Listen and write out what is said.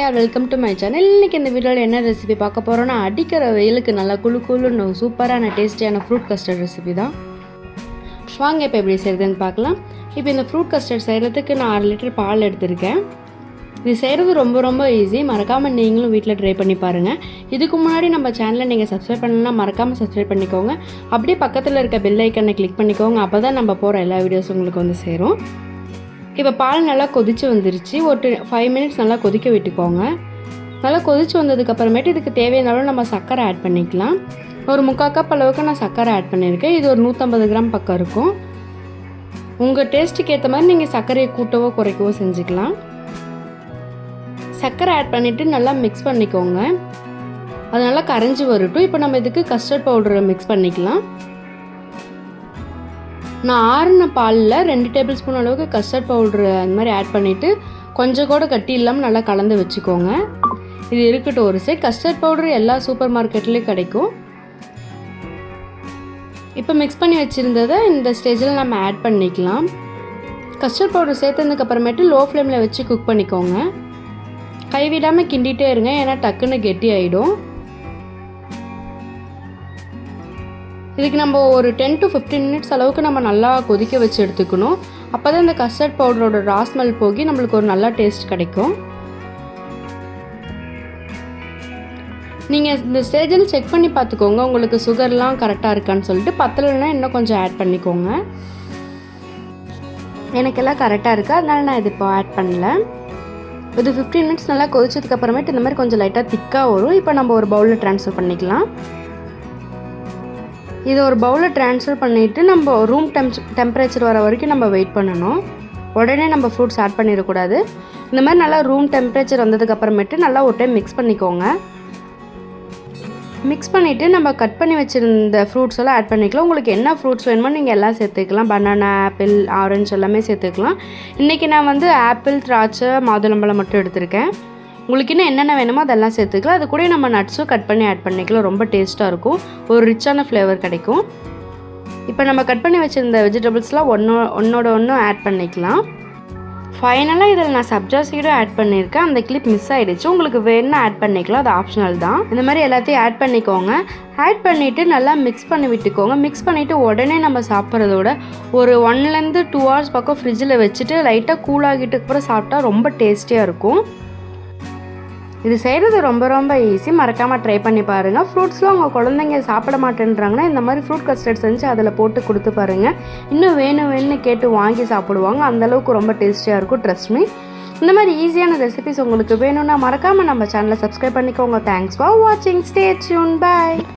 R welcome to my channel. இன்றைக்கி இந்த வீடியோவில் என்ன ரெசிபி பார்க்க போகிறோன்னா, அடிக்கிற வெயிலுக்கு நல்லா குழுன்னு சூப்பரான டேஸ்டியான ஃப்ரூட் கஸ்டர்ட் ரெசிபி தான். வாங்க இப்போ எப்படி செய்கிறதுன்னு பார்க்கலாம். இப்போ இந்த ஃப்ரூட் கஸ்டர்ட் செய்கிறதுக்கு நான் 1/2 லிட்டர் பால் எடுத்திருக்கேன். இது செய்கிறது ரொம்ப ஈஸி. மறக்காமல் நீங்களும் வீட்டில் ட்ரை பண்ணி பாருங்கள். இதுக்கு முன்னாடி நம்ம சேனலை நீங்கள் சப்ஸ்கிரைப் பண்ணலாம், மறக்காமல் சப்ஸ்கிரைப் பண்ணிக்கோங்க. அப்படியே பக்கத்தில் இருக்க பெல் ஐக்கனை கிளிக் பண்ணிக்கோங்க. அப்போ தான் நம்ம போகிற எல்லா வீடியோஸும் உங்களுக்கு வந்து சேரும். இப்போ பால் நல்லா கொதித்து வந்துருச்சு. ஒரு 5 மினிட்ஸ் நல்லா கொதிக்க விட்டுக்கோங்க. நல்லா கொதித்து வந்ததுக்கப்புறமேட்டு இதுக்கு தேவையான அளவு நம்ம சர்க்கரை ஆட் பண்ணிக்கலாம். ஒரு 3/4 கப் அளவுக்கு நான் சர்க்கரை ஆட் பண்ணியிருக்கேன். இது ஒரு 150 கிராம் பக்கம் இருக்கும். உங்கள் டேஸ்ட்டுக்கு ஏற்ற மாதிரி நீங்கள் சர்க்கரையை கூட்டவோ குறைக்கவோ செஞ்சுக்கலாம். சர்க்கரை ஆட் பண்ணிவிட்டு நல்லா மிக்ஸ் பண்ணிக்கோங்க. அது நல்லா கரைஞ்சி வரட்டும். இப்போ நம்ம இதுக்கு கஸ்டர்ட் பவுடரை மிக்ஸ் பண்ணிக்கலாம். நான் ஆறின பாலில் 2 டேபிள் ஸ்பூன் அளவுக்கு கஸ்டர்ட் பவுட்ரு அந்த மாதிரி ஆட் பண்ணிவிட்டு கொஞ்சம் கூட கட்டி இல்லாமல் நல்லா கலந்து வச்சுக்கோங்க. இது இருக்கட்டும் ஒரு சைட். கஸ்டர்ட் பவுட்ரு எல்லா சூப்பர் மார்க்கெட்லேயும் கிடைக்கும். இப்போ மிக்ஸ் பண்ணி வச்சுருந்ததை இந்த ஸ்டேஜில் நம்ம ஆட் பண்ணிக்கலாம். கஸ்டர்ட் பவுடர் சேர்த்ததுக்கப்புறமேட்டு லோ ஃப்ளேமில் வச்சு குக் பண்ணிக்கோங்க. கைவிடாமல் கிண்டிகிட்டே இருங்க, ஏன்னா டக்குன்னு கெட்டி ஆகிடும். இதுக்கு நம்ம ஒரு 10 to 15 மினிட்ஸ் அளவுக்கு நம்ம நல்லா கொதிக்க வச்சு எடுத்துக்கணும். அப்போ தான் இந்த கஸ்டர்ட் பவுடரோட ரா ஸ்மெல் போகி நம்மளுக்கு ஒரு நல்ல டேஸ்ட் கிடைக்கும். நீங்கள் இந்த ஸ்டேஜில் செக் பண்ணி பார்த்துக்கோங்க, உங்களுக்கு சுகர்லாம் கரெக்டாக இருக்கான்னு சொல்லிட்டு. பத்தலைன்னா இன்னும் கொஞ்சம் ஆட் பண்ணிக்கோங்க. எனக்கெல்லாம் கரெக்டாக இருக்குது, அதனால நான் இது இப்போ ஆட் பண்ணல. இது 15 மினிட்ஸ் நல்லா கொதிச்சதுக்கப்புறமேட்டு இந்த மாதிரி கொஞ்சம் லைட்டாக திக்காக வரும். இப்போ நம்ம ஒரு பவுலில் ட்ரான்ஸ்ஃபர் பண்ணிக்கலாம். இதை ஒரு பவுலில் ட்ரான்ஸ்ஃபர் பண்ணிவிட்டு நம்ம ரூம் டெம்பரேச்சர் வர வரைக்கும் நம்ம வெயிட் பண்ணணும். உடனே நம்ம ஃப்ரூட்ஸ் ஆட் பண்ணிடக்கூடாது. இந்த மாதிரி நல்லா ரூம் டெம்பரேச்சர் வந்ததுக்கப்புறமேட்டு நல்லா ஒரு டைம் மிக்ஸ் பண்ணிக்கோங்க. மிக்ஸ் பண்ணிவிட்டு நம்ம கட் பண்ணி வச்சுருந்த ஃப்ரூட்ஸ் எல்லாம் ஆட் பண்ணிக்கலாம். உங்களுக்கு என்ன ஃப்ரூட்ஸ் வேணுமோ நீங்கள் எல்லாம் சேர்த்துக்கலாம். பனானா, ஆப்பிள், ஆரஞ்சு எல்லாமே சேர்த்துக்கலாம். இன்றைக்கி நான் வந்து ஆப்பிள், திராட்சை, மாதுளம்பழம் மட்டும் எடுத்திருக்கேன். உங்களுக்கு இன்னும் என்னென்ன வேணுமோ அதெல்லாம் சேர்த்துக்கலாம். அது கூட நம்ம நட்ஸும் கட் பண்ணி ஆட் பண்ணிக்கலாம். ரொம்ப டேஸ்ட்டாக இருக்கும், ஒரு ரிச்சான ஃப்ளேவர் கிடைக்கும். இப்போ நம்ம கட் பண்ணி வச்சுருந்த வெஜிடபிள்ஸ்லாம் ஒன்றோட ஒன்று ஆட் பண்ணிக்கலாம். ஃபைனலாக இதில் நான் சப்ஜா சீடும் ஆட் பண்ணியிருக்கேன். அந்த கிளிப் மிஸ் ஆகிடுச்சு. உங்களுக்கு வேணும்னா ஆட் பண்ணிக்கலாம், அது ஆப்ஷனல் தான். இந்த மாதிரி எல்லாத்தையும் ஆட் பண்ணிக்கோங்க. ஆட் பண்ணிவிட்டு நல்லா மிக்ஸ் பண்ணி விட்டுக்கோங்க. மிக்ஸ் பண்ணிவிட்டு உடனே நம்ம சாப்பிட்றதோட ஒரு 1 to 2 hours பக்கம் ஃப்ரிட்ஜில் வச்சுட்டு லைட்டாக கூலாகிட்டு அப்புறம் சாப்பிட்டா ரொம்ப டேஸ்டியாக இருக்கும். இது செய்கிறது ரொம்ப ஈஸி. மறக்காமல் ட்ரை பண்ணி பாருங்கள். ஃப்ரூட்ஸ்லாம் உங்கள் குழந்தைங்க சாப்பிட மாட்டேன்றாங்கன்னா இந்த மாதிரி ஃப்ரூட் கஸ்டர்ட் செஞ்சு அதில் போட்டு கொடுத்து பாருங்கள். இன்னும் வேணும்னு கேட்டு வாங்கி சாப்பிடுவாங்க. அந்தளவுக்கு ரொம்ப டேஸ்டியாக இருக்கும், ட்ரஸ்ட் மீ. இந்த மாதிரி ஈஸியான ரெசிபிஸ் உங்களுக்கு வேணும்னா மறக்காமல் நம்ம சேனலை சப்ஸ்கிரைப் பண்ணிக்கோங்க. தேங்க்ஸ் ஃபார் வாட்சிங். Stay tune. பை.